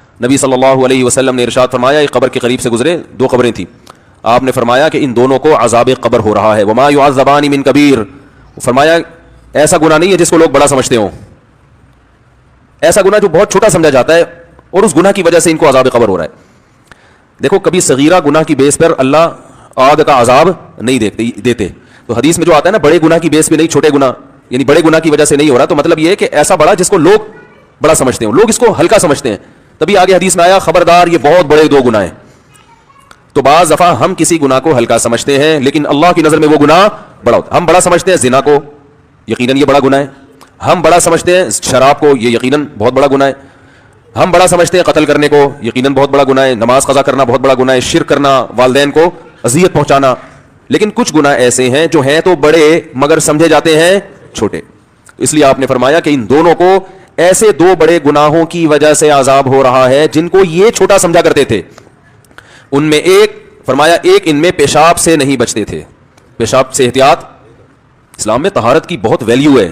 نبی صلی اللہ علیہ وسلم نے ارشاد فرمایا، ایک قبر کے قریب سے گزرے، دو قبریں تھیں، آپ نے فرمایا کہ ان دونوں کو عذاب قبر ہو رہا ہے، وما يعذبان من کبیر، فرمایا ایسا گناہ نہیں ہے جس کو لوگ بڑا سمجھتے ہوں، ایسا گناہ جو بہت چھوٹا سمجھا جاتا ہے اور اس گناہ کی وجہ سے ان کو عذاب قبر ہو رہا ہے۔ دیکھو کبھی صغیرہ گناہ کی بیس پر اللہ آگ کا عذاب نہیں دیتے، تو حدیث میں جو آتا ہے نا بڑے گناہ کی بیس پہ نہیں، چھوٹے گناہ یعنی بڑے گناہ کی وجہ سے نہیں ہو رہا، تو مطلب یہ ہے کہ ایسا بڑا جس کو لوگ بڑا سمجھتے ہیں، لوگ اس کو ہلکا سمجھتے ہیں، تبھی آگے حدیث میں آیا خبردار یہ بہت بڑے دو گناہ ہیں۔ تو بعض دفعہ ہم کسی گناہ کو ہلکا سمجھتے ہیں لیکن اللہ کی نظر میں وہ گناہ بڑا ہوتا ہے۔ ہم بڑا سمجھتے ہیں زنا کو، یقیناً یہ بڑا گناہ ہے، ہم بڑا سمجھتے ہیں شراب کو، یہ یقیناً بہت بڑا گناہ ہے، ہم بڑا سمجھتے ہیں قتل کرنے کو، یقیناً بہت بڑا گناہ ہے، نماز قضا کرنا بہت بڑا گناہ ہے، شرک کرنا، والدین کو اذیت پہنچانا، لیکن کچھ گناہ ایسے ہیں جو ہیں تو بڑے مگر سمجھے جاتے ہیں چھوٹے۔ اس لیے آپ نے فرمایا کہ ان دونوں کو ایسے دو بڑے گناہوں کی وجہ سے عذاب ہو رہا ہے جن کو یہ چھوٹا سمجھا کرتے تھے۔ ان میں ایک فرمایا ایک ان میں پیشاب سے نہیں بچتے تھے، پیشاب سے احتیاط، اسلام میں طہارت کی بہت ویلیو ہے،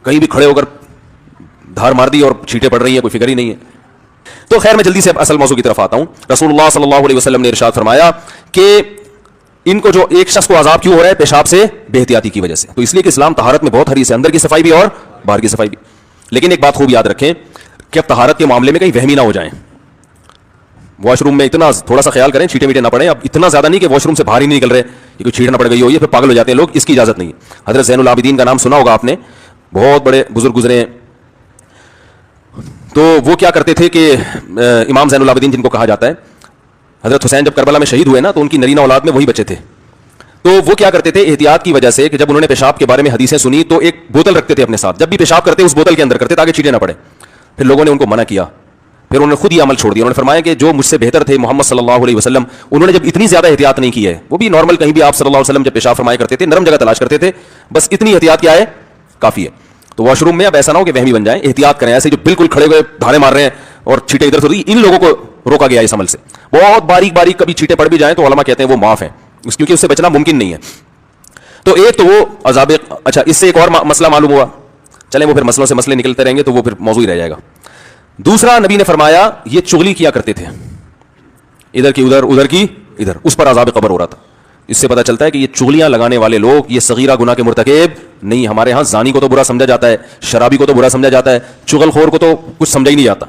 کہیں بھی کھڑے ہو کر دھار مار دی اور چھینٹیں پڑ رہی ہیں، کوئی فکر ہی نہیں ہے۔ تو خیر میں جلدی سے اصل موضوع کی طرف آتا ہوں۔ رسول اللہ صلی اللہ علیہ وسلم نے ارشاد فرمایا کہ ان کو جو ایک شخص کو عذاب کیوں ہو رہا ہے؟ پیشاب سے بے احتیاطی کی وجہ سے۔ تو اس لیے کہ اسلام طہارت میں بہت حریص ہے، اندر کی صفائی بھی اور باہر کی صفائی بھی، لیکن ایک بات خوب یاد رکھیں کہ اب طہارت کے معاملے میں کہیں وہمی نہ ہو جائیں، واش روم میں اتنا تھوڑا سا خیال کریں، چھینٹے میٹے نہ پڑیں، اب اتنا زیادہ نہیں کہ واش روم سے باہر ہی نہیں نکل رہے، یہ کوئی چھینٹ نہ پڑ گئی ہو یہ پھر پاگل ہو جاتے ہیں لوگ، اس کی اجازت نہیں ہے۔ حضرت زین العابدین کا نام سنا ہوگا آپ نے، بہت بڑے بزرگ گزرے ہیں، تو وہ کیا کرتے تھے کہ امام زین العابدین جن کو کہا جاتا ہے، حضرت حسین جب کربلا میں شہید ہوئے نا تو ان کی نرینہ اولاد میں وہی بچے تھے، تو وہ کیا کرتے تھے احتیاط کی وجہ سے کہ جب انہوں نے پیشاب کے بارے میں حدیثیں سنی تو ایک بوتل رکھتے تھے اپنے ساتھ، جب بھی پیشاب کرتے اس بوتل کے اندر کرتے تاکہ چھینٹے نہ پڑے۔ پھر لوگوں نے ان کو منع کیا، پھر انہوں نے خود یہ عمل چھوڑ دیا، انہوں نے فرمایا کہ جو مجھ سے بہتر تھے محمد صلی اللہ علیہ وسلم، انہوں نے جب اتنی زیادہ احتیاط نہیں کی ہے، وہ بھی نارمل کہیں بھی آپ صلی اللہ علیہ وسلم جب پیشاب فرمایا کرتے تھے نرم جگہ تلاش کرتے تھے، بس اتنی احتیاط کیا ہے کافی ہے۔ تو واش روم میں اب ایسا نہ ہو کہ وہمی بن جائیں، احتیاط کریں، ایسے جو بالکل کھڑے ہوئے دھاڑے مار رہے ہیں اور چھینٹیں ادھر سے ادھر، ان لوگوں کو روکا گیا اس عمل سے۔ بہت باریک باریک کبھی چھینٹیں پڑ بھی جائیں تو علماء کہتے ہیں وہ معاف ہیں، کیونکہ اس سے بچنا ممکن نہیں ہے۔ تو ایک تو وہ عذاب، اچھا اس سے ایک اور مسئلہ معلوم ہوا، چلیں وہ پھر مسئلوں سے مسئلے نکلتے رہیں گے تو وہ پھر موضوع ہی رہ جائے گا۔ دوسرا نبی نے فرمایا یہ چغلی کیا کرتے تھے، ادھر کی ادھر ادھر کی ادھر، اس پر عذاب قبر ہو رہا تھا۔ اس سے پتہ چلتا ہے کہ یہ چغلیاں لگانے والے لوگ یہ صغیرہ گناہ کے مرتکب نہیں۔ ہمارے ہاں زانی کو تو برا سمجھا جاتا ہے، شرابی کو تو برا سمجھا جاتا ہے، چغل خور کو تو کچھ سمجھا ہی نہیں جاتا،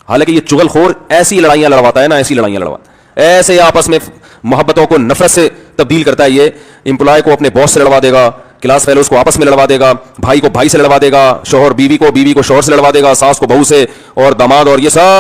حالانکہ یہ چغل خور ایسی لڑائیاں لڑواتا ہے نا، ایسی لڑائیاں لڑواتا ہے، ایسے آپس میں محبتوں کو نفرت سے تبدیل کرتا ہے۔ یہ امپلائی کو اپنے باس سے لڑوا دے گا، کلاس فیلوز کو آپس میں لڑوا دے گا، بھائی کو بھائی سے لڑوا دے گا، شوہر بیوی کو شوہر سے لڑوا دے گا، ساس کو بہو سے، اور داماد، اور یہ سب